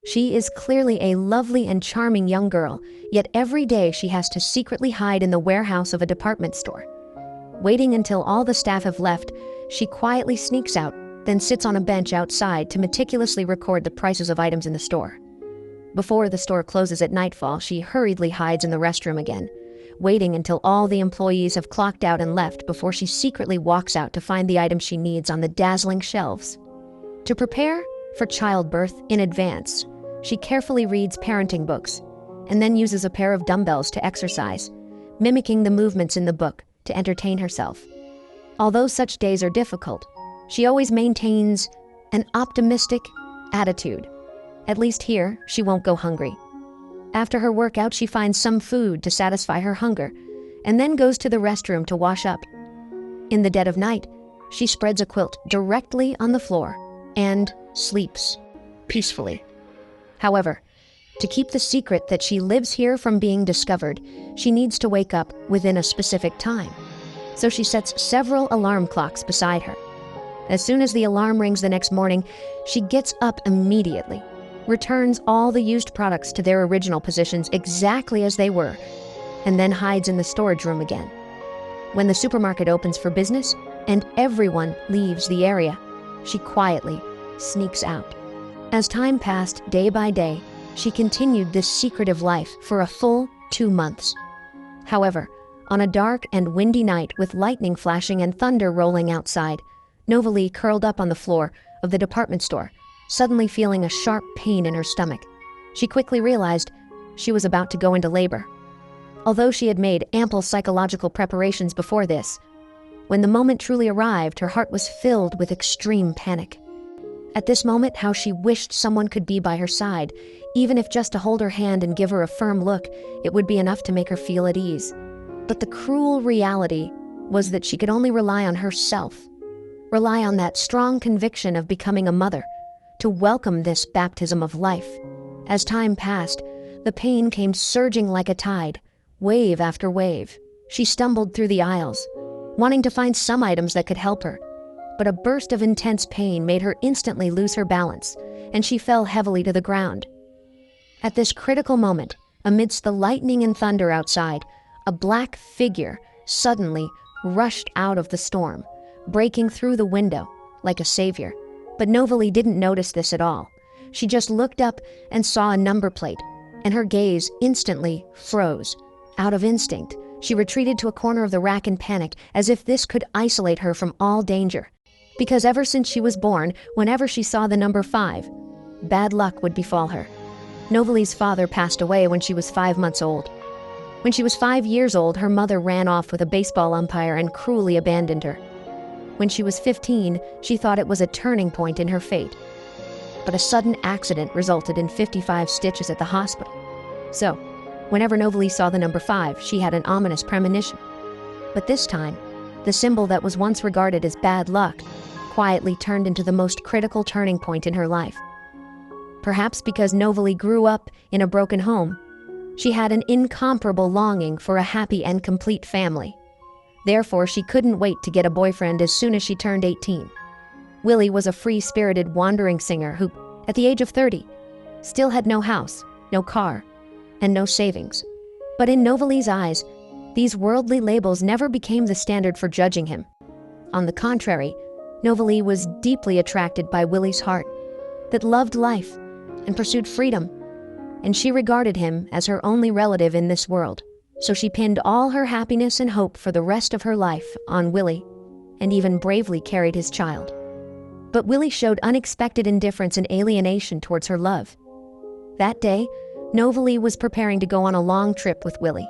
She is clearly a lovely and charming young girl, yet every day she has to secretly hide in the warehouse of a department store. Waiting until all the staff have left, she quietly sneaks out, then sits on a bench outside to meticulously record the prices of items in the store. Before the store closes at nightfall, she hurriedly hides in the restroom again, waiting until all the employees have clocked out and left before she secretly walks out to find the items she needs on the dazzling shelves. To prepare for childbirth in advance, she carefully reads parenting books and then uses a pair of dumbbells to exercise, mimicking the movements in the book to entertain herself. Although such days are difficult, she always maintains an optimistic attitude. At least here, she won't go hungry. After her workout, she finds some food to satisfy her hunger and then goes to the restroom to wash up. In the dead of night, she spreads a quilt directly on the floor and sleeps peacefully. However, to keep the secret that she lives here from being discovered, she needs to wake up within a specific time. So she sets several alarm clocks beside her. As soon as the alarm rings the next morning, she gets up immediately, returns all the used products to their original positions exactly as they were, and then hides in the storage room again. When the supermarket opens for business and everyone leaves the area, she quietly sneaks out. As time passed day by day, she continued this secretive life for a full 2 months. However, on a dark and windy night with lightning flashing and thunder rolling outside, Novalee curled up on the floor of the department store, suddenly feeling a sharp pain in her stomach. She quickly realized she was about to go into labor. Although she had made ample psychological preparations before this, when the moment truly arrived, her heart was filled with extreme panic. At this moment, how she wished someone could be by her side, even if just to hold her hand and give her a firm look, it would be enough to make her feel at ease. But the cruel reality was that she could only rely on herself, rely on that strong conviction of becoming a mother, to welcome this baptism of life. As time passed, the pain came surging like a tide, wave after wave. She stumbled through the aisles, wanting to find some items that could help her. But a burst of intense pain made her instantly lose her balance, and she fell heavily to the ground. At this critical moment, amidst the lightning and thunder outside, a black figure suddenly rushed out of the storm, breaking through the window like a savior. But Novalee didn't notice this at all. She just looked up and saw a number plate, and her gaze instantly froze. Out of instinct, she retreated to a corner of the rack in panic, as if this could isolate her from all danger. Because ever since she was born, whenever she saw the number 5, bad luck would befall her. Novalee's father passed away when she was 5 months old. When she was 5 years old, her mother ran off with a baseball umpire and cruelly abandoned her. When she was 15, she thought it was a turning point in her fate. But a sudden accident resulted in 55 stitches at the hospital. So, whenever Novalee saw the number 5, she had an ominous premonition. But this time, the symbol that was once regarded as bad luck quietly turned into the most critical turning point in her life. Perhaps because Novalee grew up in a broken home, she had an incomparable longing for a happy and complete family. Therefore, she couldn't wait to get a boyfriend as soon as she turned 18. Willie was a free-spirited wandering singer who, at the age of 30, still had no house, no car, and no savings. But in Novalee's eyes, these worldly labels never became the standard for judging him. On the contrary, Novalee was deeply attracted by Willie's heart, that loved life and pursued freedom, and she regarded him as her only relative in this world. So she pinned all her happiness and hope for the rest of her life on Willie, and even bravely carried his child. But Willie showed unexpected indifference and alienation towards her love. That day, Novalee was preparing to go on a long trip with Willie.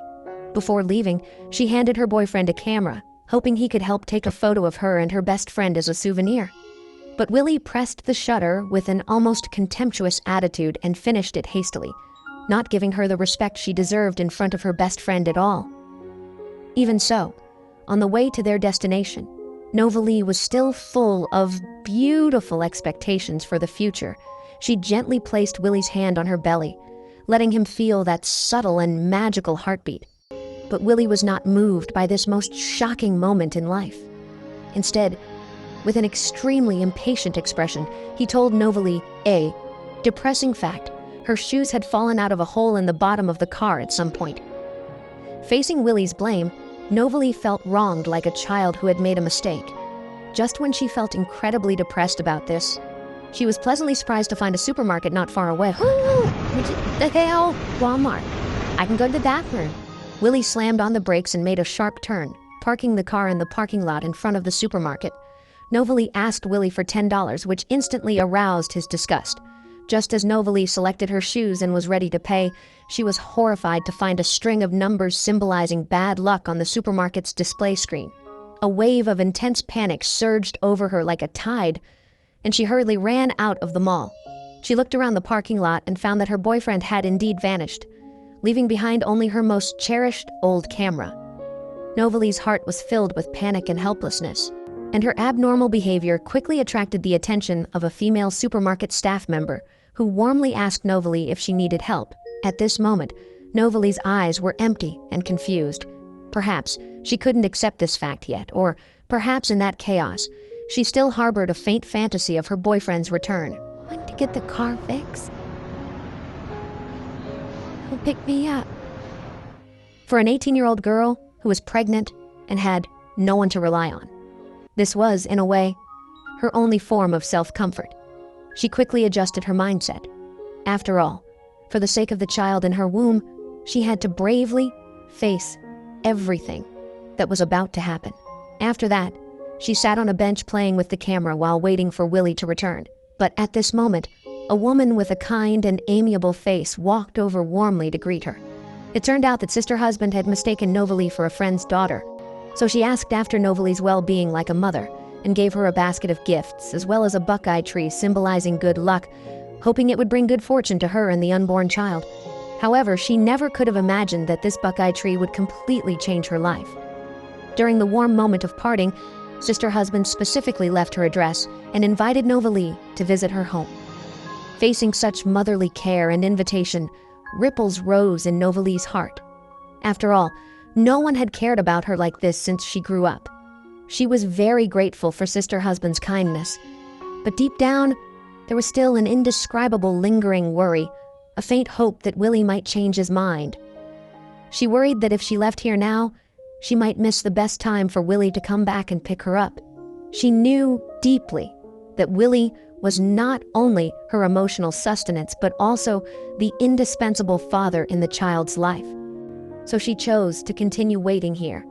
Before leaving, she handed her boyfriend a camera, hoping he could help take a photo of her and her best friend as a souvenir. But Willie pressed the shutter with an almost contemptuous attitude and finished it hastily, not giving her the respect she deserved in front of her best friend at all. Even so, on the way to their destination, Novalee was still full of beautiful expectations for the future. She gently placed Willie's hand on her belly, letting him feel that subtle and magical heartbeat. But Willie was not moved by this most shocking moment in life. Instead, with an extremely impatient expression, he told Novalee a depressing fact Her shoes had fallen out of a hole in the bottom of the car at some point. Facing Willie's blame, Novalee felt wronged like a child who had made a mistake. Just when she felt incredibly depressed about this, she was pleasantly surprised to find a supermarket not far away. What the hell? Walmart. I can go to the bathroom. Willie slammed on the brakes and made a sharp turn, parking the car in the parking lot in front of the supermarket. Novalee asked Willie for $10, which instantly aroused his disgust. Just as Novalee selected her shoes and was ready to pay, she was horrified to find a string of numbers symbolizing bad luck on the supermarket's display screen. A wave of intense panic surged over her like a tide, and she hurriedly ran out of the mall. She looked around the parking lot and found that her boyfriend had indeed vanished, leaving behind only her most cherished old camera. Novalee's heart was filled with panic and helplessness, and her abnormal behavior quickly attracted the attention of a female supermarket staff member who warmly asked Novalee if she needed help. At this moment, Novalee's eyes were empty and confused. Perhaps she couldn't accept this fact yet, or perhaps in that chaos, she still harbored a faint fantasy of her boyfriend's return. I want to get the car fixed. He'll pick me up. For an 18-year-old girl who was pregnant and had no one to rely on, this was, in a way, her only form of self-comfort. She quickly adjusted her mindset. After all, for the sake of the child in her womb, she had to bravely face everything that was about to happen. After that, she sat on a bench playing with the camera while waiting for Willie to return. But at this moment, a woman with a kind and amiable face walked over warmly to greet her. It turned out that Sister Husband had mistaken Novalee for a friend's daughter, so she asked after Novalee's well-being like a mother and gave her a basket of gifts as well as a buckeye tree symbolizing good luck, hoping it would bring good fortune to her and the unborn child. However, she never could have imagined that this buckeye tree would completely change her life. During the warm moment of parting, Sister Husband specifically left her address and invited Novalee to visit her home. Facing such motherly care and invitation, ripples rose in Novalee's heart. After all, no one had cared about her like this since she grew up. She was very grateful for Sister Husband's kindness, but deep down, there was still an indescribable lingering worry, a faint hope that Willie might change his mind. She worried that if she left here now, she might miss the best time for Willie to come back and pick her up. She knew deeply that Willie was not only her emotional sustenance, but also the indispensable father in the child's life. So she chose to continue waiting here.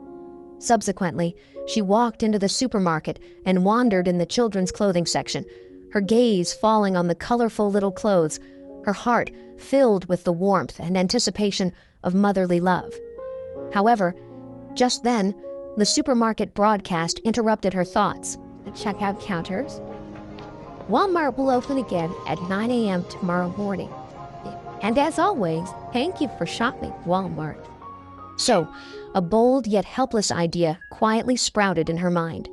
Subsequently, she walked into the supermarket and wandered in the children's clothing section, her gaze falling on the colorful little clothes, her heart filled with the warmth and anticipation of motherly love. However, just then, the supermarket broadcast interrupted her thoughts. The checkout counters. Walmart will open again at 9 a.m. tomorrow morning. And as always, thank you for shopping, Walmart. So, a bold yet helpless idea quietly sprouted in her mind.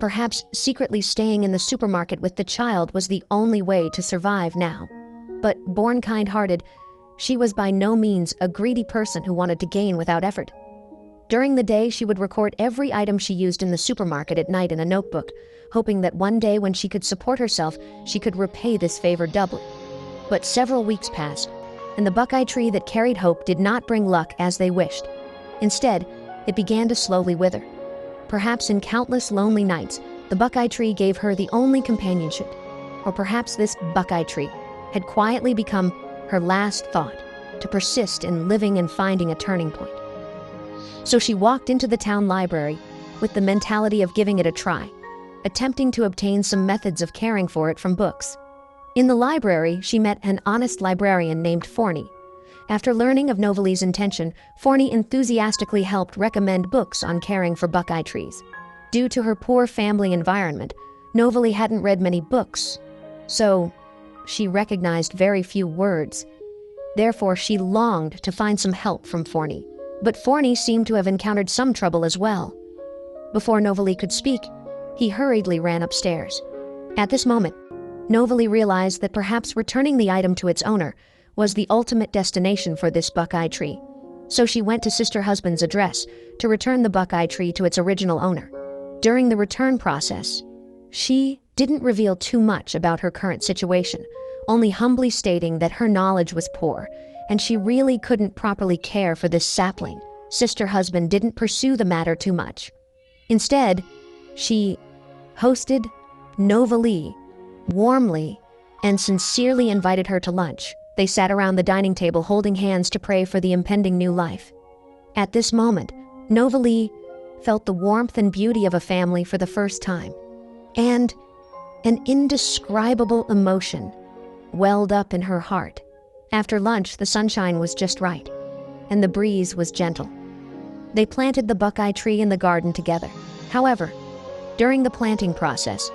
Perhaps secretly staying in the supermarket with the child was the only way to survive now. But born kind-hearted, she was by no means a greedy person who wanted to gain without effort. During the day, she would record every item she used in the supermarket at night in a notebook, hoping that one day when she could support herself, she could repay this favor doubly. But several weeks passed, and the buckeye tree that carried hope did not bring luck as they wished. Instead, it began to slowly wither. Perhaps in countless lonely nights, the buckeye tree gave her the only companionship. Or perhaps this buckeye tree had quietly become her last thought, to persist in living and finding a turning point. So she walked into the town library with the mentality of giving it a try, attempting to obtain some methods of caring for it from books. In the library, she met an honest librarian named Forney. After learning of Novalee's intention, Forney enthusiastically helped recommend books on caring for buckeye trees. Due to her poor family environment, Novalee hadn't read many books, so she recognized very few words. Therefore, she longed to find some help from Forney. But Forney seemed to have encountered some trouble as well. Before Novalee could speak, he hurriedly ran upstairs. At this moment, Novalee realized that perhaps returning the item to its owner was the ultimate destination for this buckeye tree. So she went to Sister Husband's address to return the buckeye tree to its original owner. During the return process, she didn't reveal too much about her current situation, only humbly stating that her knowledge was poor, and she really couldn't properly care for this sapling. Sister husband didn't pursue the matter too much. Instead, she hosted Nova Lee warmly and sincerely invited her to lunch. They sat around the dining table holding hands to pray for the impending new life. At this moment, Nova Lee felt the warmth and beauty of a family for the first time, and an indescribable emotion welled up in her heart. After lunch, the sunshine was just right, and the breeze was gentle. They planted the buckeye tree in the garden together. However, during the planting process,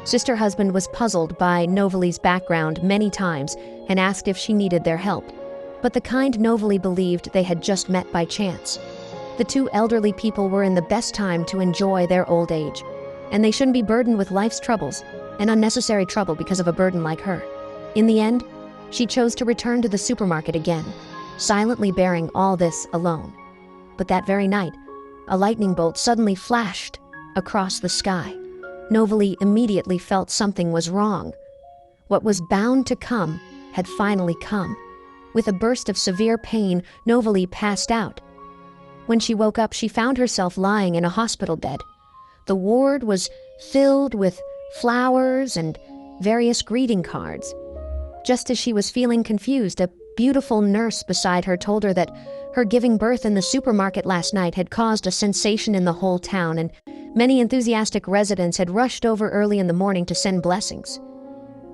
Sister husband was puzzled by Nova Lee's background many times and asked if she needed their help. But the kind Nova Lee believed they had just met by chance. The two elderly people were in the best time to enjoy their old age, and they shouldn't be burdened with life's troubles, and unnecessary trouble because of a burden like her. In the end, she chose to return to the supermarket again, silently bearing all this alone. But that very night, a lightning bolt suddenly flashed across the sky. Nova Lee immediately felt something was wrong. What was bound to come had finally come. With a burst of severe pain, Nova Lee passed out. When she woke up, she found herself lying in a hospital bed. The ward was filled with flowers and various greeting cards. Just as she was feeling confused, a beautiful nurse beside her told her that her giving birth in the supermarket last night had caused a sensation in the whole town, and many enthusiastic residents had rushed over early in the morning to send blessings.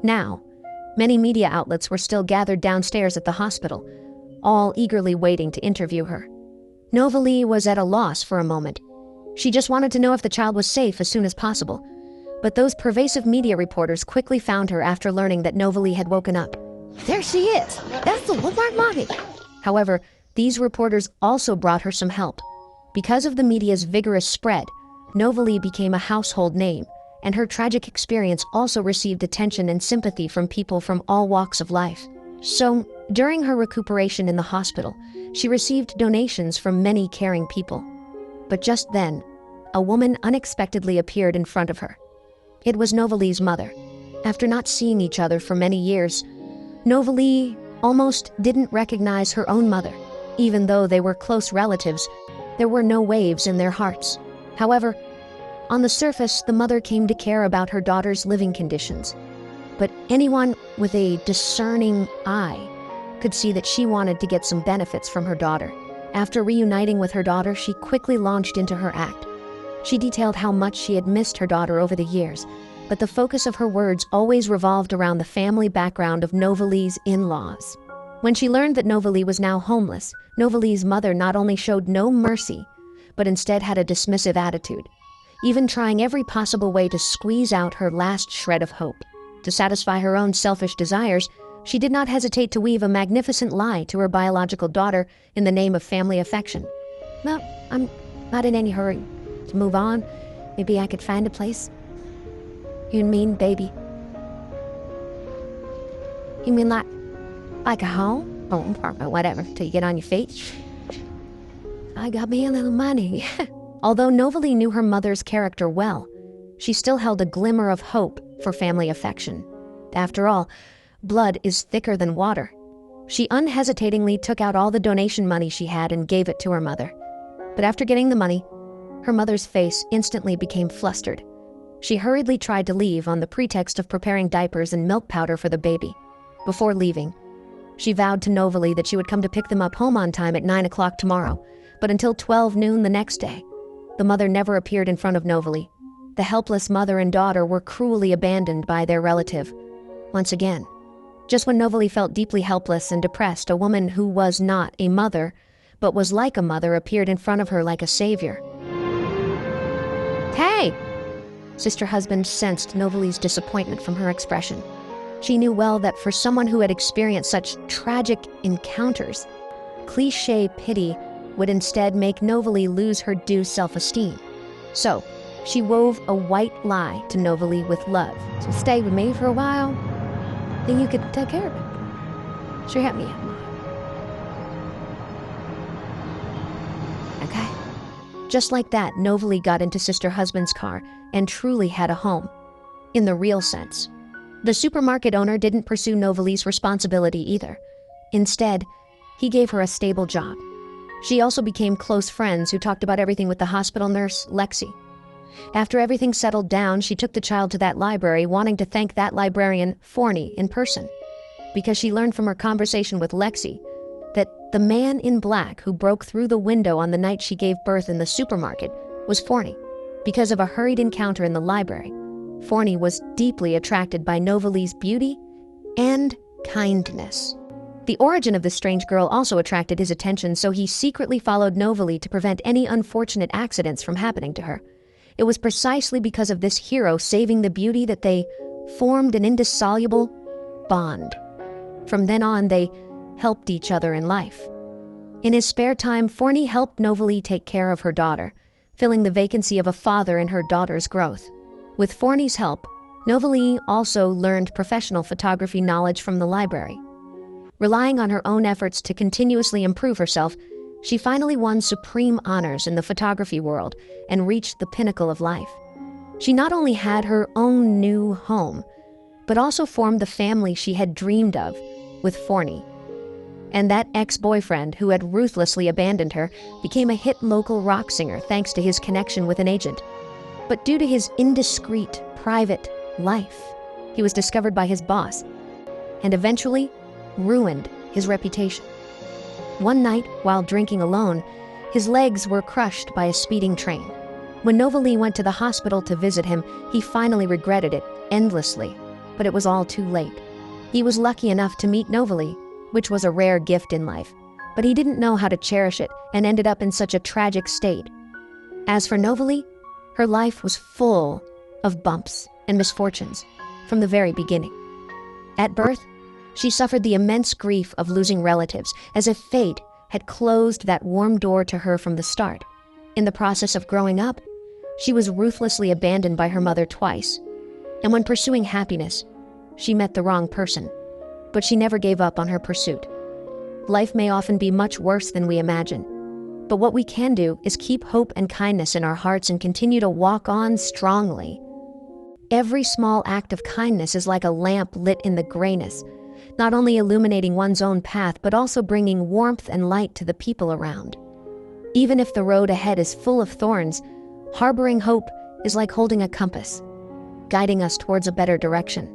Now, many media outlets were still gathered downstairs at the hospital, all eagerly waiting to interview her. Nova Lee was at a loss for a moment. She just wanted to know if the child was safe as soon as possible. But those pervasive media reporters quickly found her after learning that Nova Lee had woken up. There she is! That's the Walmart mommy! However, these reporters also brought her some help. Because of the media's vigorous spread, Nova Lee became a household name, and her tragic experience also received attention and sympathy from people from all walks of life. So, during her recuperation in the hospital, she received donations from many caring people. But just then, a woman unexpectedly appeared in front of her. It was Nova Lee's mother. After not seeing each other for many years, Nova Lee almost didn't recognize her own mother. Even though they were close relatives, there were no waves in their hearts. However, on the surface, the mother came to care about her daughter's living conditions. But anyone with a discerning eye could see that she wanted to get some benefits from her daughter. After reuniting with her daughter, she quickly launched into her act. She detailed how much she had missed her daughter over the years, but the focus of her words always revolved around the family background of Nova Lee's in-laws. When she learned that Nova Lee was now homeless, Nova Lee's mother not only showed no mercy, but instead had a dismissive attitude, even trying every possible way to squeeze out her last shred of hope. To satisfy her own selfish desires, she did not hesitate to weave a magnificent lie to her biological daughter in the name of family affection. Well, I'm not in any hurry to move on. Maybe I could find a place. You mean, baby? You mean like a home? Or apartment, whatever, till you get on your feet? I got me a little money. Although Nova Lee knew her mother's character well, she still held a glimmer of hope for family affection. After all, blood is thicker than water. She unhesitatingly took out all the donation money she had and gave it to her mother. But after getting the money, her mother's face instantly became flustered. She hurriedly tried to leave on the pretext of preparing diapers and milk powder for the baby. Before leaving, she vowed to Nova Lee that she would come to pick them up home on time at 9 o'clock tomorrow, but until 12 noon the next day, the mother never appeared in front of Nova Lee. The helpless mother and daughter were cruelly abandoned by their relative. Once again, just when Nova Lee felt deeply helpless and depressed, a woman who was not a mother, but was like a mother, appeared in front of her like a savior. Hey! Sister husband sensed Nova Lee's disappointment from her expression. She knew well that for someone who had experienced such tragic encounters, cliché pity would instead make Nova Lee lose her due self-esteem. So, she wove a white lie to Nova Lee with love. So stay with me for a while, then you could take care of it. Sure, help me out. Okay? Just like that, Nova Lee got into Sister husband's car and truly had a home. In the real sense. The supermarket owner didn't pursue Novali's responsibility either. Instead, he gave her a stable job. She also became close friends who talked about everything with the hospital nurse, Lexi. After everything settled down, she took the child to that library, wanting to thank that librarian, Forney, in person, because she learned from her conversation with Lexi that the man in black who broke through the window on the night she gave birth in the supermarket was Forney. Because of a hurried encounter in the library, Forney was deeply attracted by Novali's beauty and kindness. The origin of the strange girl also attracted his attention, so he secretly followed Novali to prevent any unfortunate accidents from happening to her. It was precisely because of this hero saving the beauty that they formed an indissoluble bond. From then on, they helped each other in life. In his spare time, Forney helped Novali take care of her daughter, filling the vacancy of a father in her daughter's growth. With Forney's help, Novali also learned professional photography knowledge from the library. Relying on her own efforts to continuously improve herself, she finally won supreme honors in the photography world and reached the pinnacle of life. She not only had her own new home, but also formed the family she had dreamed of with Forney. And that ex-boyfriend who had ruthlessly abandoned her became a hit local rock singer thanks to his connection with an agent. But due to his indiscreet, private life, he was discovered by his boss and eventually ruined his reputation. One night, while drinking alone, his legs were crushed by a speeding train. When Novali went to the hospital to visit him, he finally regretted it endlessly, but it was all too late. He was lucky enough to meet Novali, which was a rare gift in life, but he didn't know how to cherish it and ended up in such a tragic state. As for Novali, her life was full of bumps and misfortunes from the very beginning. At birth, she suffered the immense grief of losing relatives, as if fate had closed that warm door to her from the start. In the process of growing up, she was ruthlessly abandoned by her mother twice. And when pursuing happiness, she met the wrong person. But she never gave up on her pursuit. Life may often be much worse than we imagine. But what we can do is keep hope and kindness in our hearts and continue to walk on strongly. Every small act of kindness is like a lamp lit in the grayness, not only illuminating one's own path, but also bringing warmth and light to the people around. Even if the road ahead is full of thorns, harboring hope is like holding a compass, guiding us towards a better direction.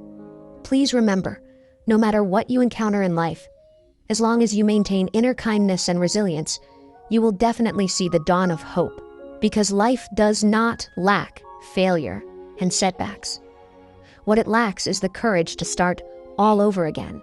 Please remember, no matter what you encounter in life, as long as you maintain inner kindness and resilience, you will definitely see the dawn of hope, because life does not lack failure and setbacks. What it lacks is the courage to start all over again.